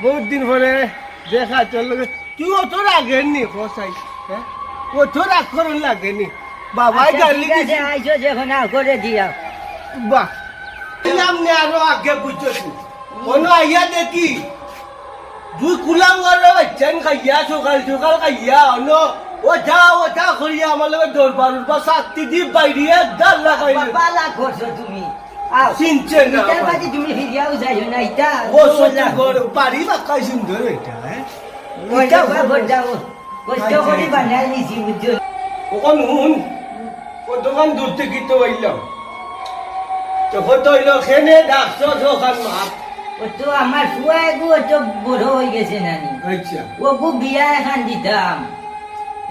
বহুত দিন পরে দেখা চল তুই অত রাগেননি খসাই হ্যাঁ অত রাগ করুন লাগেনি বাবাই গালি দিছে আইছো যখন করে দিয়া বাহ আমনে আরো আগে বুঝছো কোন আইয়া দেখি দুই কুলাম করে বাচ্চান খাইয়া সকাল সকাল খাইয়া অন্য ওটা করিয়া আমার লগে দরবার বা শাস্তি দি বাইরিয়া গাল লাগাই বালা করছো তুমি চিনছে না তুমি ফিরিয়াও যাইও না এটা ও সোজা করে পারি বা কাই সুন্দর এটা হ্যাঁ ওইটা বাবর যাও কষ্ট করে বানাই নিছি বুঝছো ওখান হুন ও দোকান দূর থেকে তো আইলাম তখন তো হইল খেনে ডাকছো ওখান মাপ ও তো আমার ফুয়া গো তো বড় হয়ে গেছে নানি আচ্ছা ও গো বিয়া এখন দিতাম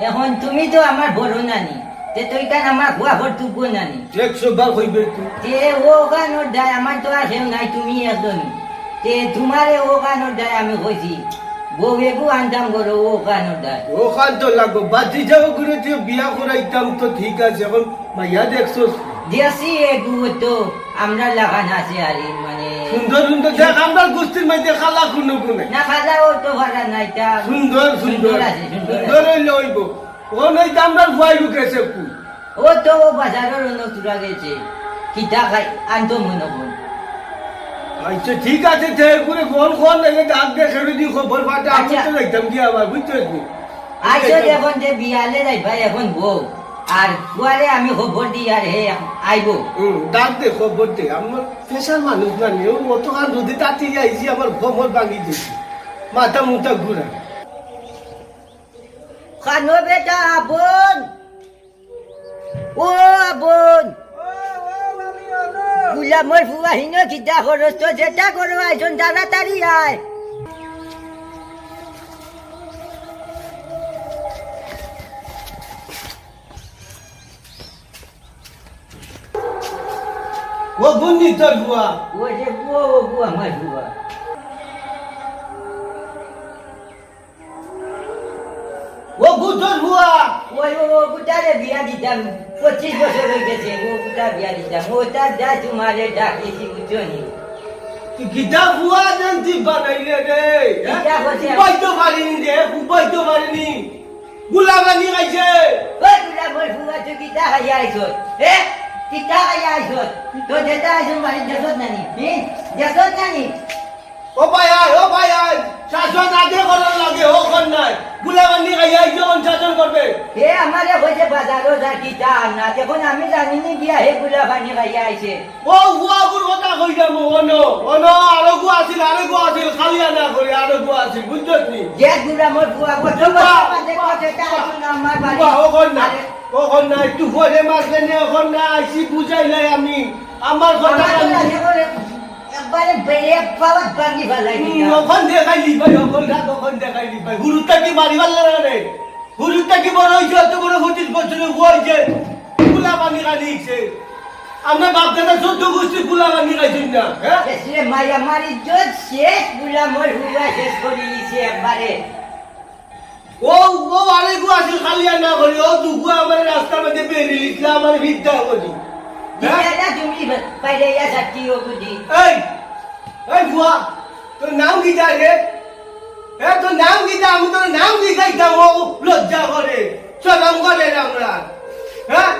এখন তুমি তো আমার বড় নানি তে তুই কান আমার ফুয়া ভর তুকো নানি 100 বার হইবে তুই তে ও গানোর দায় আমার তো আর কেউ নাই তুমি একজনই তে তোমারে ও গানোর দায় আমি কইছি বউয়েগু আনতাম করো ও গানোর দায় ওখান তো লাগবো বাজি যাবো করে তুই বিয়া করাইতাম তো ঠিক আছে এখন মাইয়া দেখছো দেশি এগু তো আমরা লাগান আছে আর মানে সুন্দর সুন্দর দেখ আমরা গোষ্ঠীর মধ্যে খালা কোনো গুনে না খাজা ও তো ভাড়া নাই তা সুন্দর সুন্দর আছে সুন্দর হইলে হইব ও নাই আমরা ভয় ঢুকেছে কু ও তো বাজারের অন্য তুরা গেছে কিতা খাই আনতো মনে মন আচ্ছা ঠিক আছে তে করে ফোন লাগে ডাক দে ছেড়ে দি খবর পাঠা আমি তো একদম কি আবার বুঝছো নি আইছো এখন যে বিয়ালে যাই ভাই এখন বউ আর কুয়ারে আমি খবর দি আর হে আইবো ডাক দে খবর দে আমার পেশার মানুষ না নিও অত কান যদি তাতি আইছি আমার খবর ভাঙি দিছি মাথা মুথা ঘুরা খানো বেটা বোন ও বোন গুলা মই ফুয়া হিনো কিতা খরচ তো যেটা করো আইছন তাড়াতাড়ি আয় ও বুনি তোর বুয়া ও যে বুয়া ও বুয়া আমার বুয়া ও বুতর বুয়া ওই ও বুটারে বিয়া দিতাম 25 বছর হয়ে গেছে ও বুটা বিয়া দিতাম ও তার যা তোমারে ডাকিছি বুঝছো নি তুই গিটা বুয়া জানতি বানাইলে রে গিটা বসে উপায় তো পারিনি রে উপায় তো পারিনি গুলাবানি গাইছে ওই গুলা মই ফুয়া তো কিতা খাইয়া আইছো হে কিতা খাইয়া আইছো তো যেটা আইছো মানে দেখত নানি দেখত নানি ও ভাই শাসন আগে করার লাগে ও কর নাই গুলাবানি গাইয়া যখন শাসন করবে হে আমারে কইছে বাজারও যা কিতা না দেখুন আমি জানি নি বিয়া হে গুলা পানি খাইয়া আইছে ও গুয়াগুর কথা কইতাম অনো আরগু আছিল খালিয়া না করে আরগু আছিল বুঝছস নি যে গুলা মোর ফুয়া কত বাজে কতটা আইছো না আমার বাড়ি ও কর নাই তুই ফরে মারলে নে এখন না আইছি বুঝাইলাই আমি আমার কথা একবারে বেড়ে পাওয়া বাঙ্গি ফেলাই ওখান দেখাইলি ভাই ওখান দেখাইলি ভাই হুরুটা কি মারি পারলে না রে হুরুটা কি বড় হইছে এত বড় 25 বছরের হইছে গুলা পানি খাইছে আমরা বাপ দাদা 14 গোষ্ঠী গুলা পানি খাইছেন না হ্যাঁ সে মায়া মারি জোর শেষ গুলা মোর হুয়া শেষ করে দিছে একবারে ও আরেকু আছে খালিয়া না করি ও দুগু আমার রাস্তার মধ্যে বেরিয়ে লিখলা আমার বিদ্যা করি দিদা তুমি বাইরে ইয়া যাচ্ছি ও বুঝি এই বুয়া তোর নাম কি রে তোর নাম কি আমি তোর নাম কি খাইতাম ও লজ্জা করে চরম করে আমরা হ্যাঁ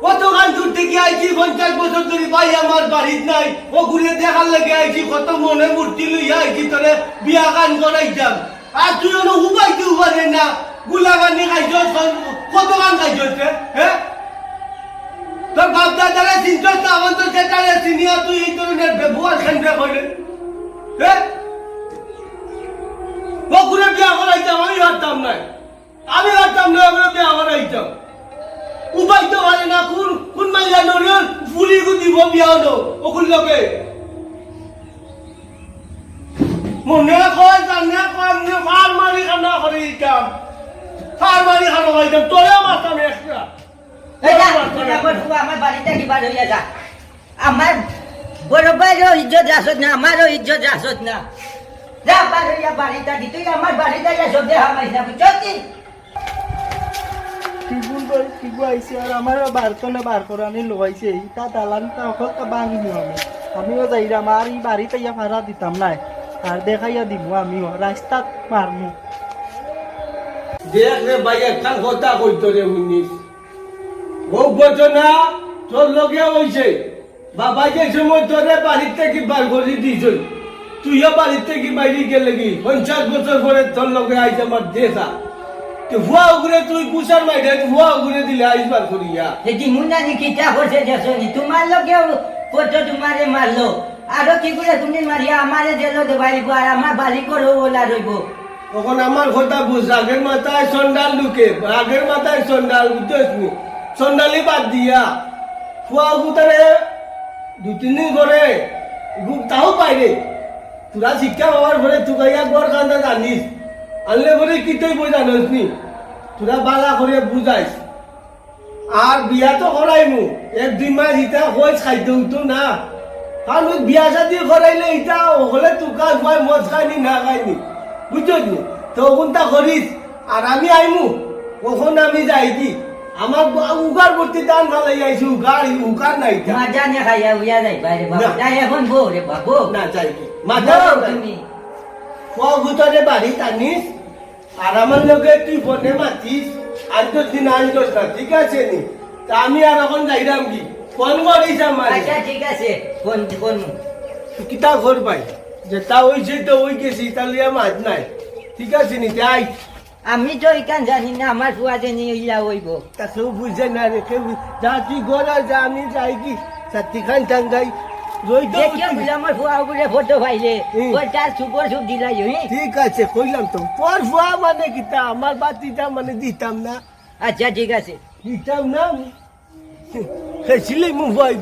কতখান দূর থেকে আইছি 50 বছর ধরে ভাই আমার বাড়ির নাই ও ঘুরে দেখার লেগে আইছি কত মনে মূর্তি লইয়া আইছি তোরে বিয়া গান করাইতাম আর তুই ওনো উবাইতে উবারে না গুলাগানি খাইছ কত গান খাইছ হ্যাঁ তোর বাপ দাদারা চিন্তা তো আমার তো সেটারে চিনিয়া তুই এই ধরনের ব্যবহার কেন্দ্রে করলে হ্যাঁ ও ঘুরে বিয়া করাইতাম আমি হারতাম না ওগুলো বিয়া করাইতাম উবাইতে পারে না কোন মাইয়া নরিয়র ফুলি দিব বিয়া হলো ওগুলো লোকে মনে কয় জানে কয় আমি ফার মারি খানা করে দিতাম তোরে মারতাম এক্সট্রা আমার বাড়িতে কিবার হইয়া যা আমার বড় ভাইরও ইজ্জত রাখত না আমারও ইজ্জত রাখত না যা বার হইয়া বাড়িটা দি তুই আমার বাড়িতে সব দেখা পাইস না বুঝছ টিবু আইছে আর আমার বার করানি লগাইছে তা দালান তা বাঙি আমি আমিও যাইরাম আর এই বাড়িতে ইয়া ভাড়া দিতাম নাই আর দেখাইয়া দিব আমিও রাস্তাত মারমু দেখ রে ভাই একখান কথা কইতো রে মুনিস হোক বচনা তোর লগে হইছে বাবা যে সময় তোরে বাড়ির থেকে বার করে দিয়েছিল তুইও বাড়ির থেকে বাইরে গেলে কি 50 বছর পরে তোর লগে আইছে আমার দেখা তো ভুয়া উগরে তুই কুসার মাইরে ভুয়া উগরে দিলে আইস বার করিয়া দেখি মুন্না নি কিটা করছে দেখনি তোমার লোকেও ফটো তোমারে মারলো আরো কি করে তুমি মারিয়া আমারে জেলো দেবাইব আর আমার বাড়ি করো ওলা রইব তখন আমার কথা বুঝ আগের মাথায় সন্ডাল ঢুকে আগের মাথায় সন্ডাল বুঝছিস নি সন্ডালি বাদ দিয়া ফুয়া গুতারে 2-3 দিন করে তাও পাইরে তোরা শিক্ষা হওয়ার পরে তুই গাইয়া গড় কান্দা জানিস আনলে পরে কি তুই বই জানিস নি তোরা বালা করে বুঝাইস আর বিয়া তো করাইমু 1-2 মাস ইটা হয়ে খাইতে হতো না কারণ ওই বিয়া শাদি করাইলে ইটা হলে তুকা ভয় মদ খাইনি না খাইনি বুঝছিস নি তো ওখানটা করিস আর আমি আইমু কখন আমি যাই কি আমার উগার ভর্তি দান ভালাই আইছি উগার নাই তা। মাজা নে খাইয়া উইয়া যাই বাইরে বাবা না। যাই এখন বউ রে বাবু না যাই কি মাথা তুমি ফুয়াগুতারে বাড়ি টানিস আর আমার লোকে তুই ফোনে মাতিস আর তো দিন আনতোস না ঠিক আছে নি তা আমি আর এখন যাইরাম কি ফোন করিস আমার আচ্ছা ঠিক আছে কোন কোন কিতা ঘর পাই যেটা হইছে তো ওই গেছি তাহলে মাছ নাই ঠিক আছে নি তাই আমি তো ইকান জানি না আমার ফুয়া জানি ইয়া হইব তা কেউ বুঝে না রে কেউ যা তুই ঘর আর যা আমি যাই কি সাথী খান টাঙ্গাই রই তো দেখিও বুঝে আমার ফুয়া বলে ফটো পাইলে হুম। ওই তার সুপর সুপ দিলাই হই ঠিক আছে কইলাম তো তোর ফুয়া মানে কিতা আমার বাতিটা মানে দিতাম না আচ্ছা ঠিক আছে দিতাম না খেয়েছিলি মুম্বাই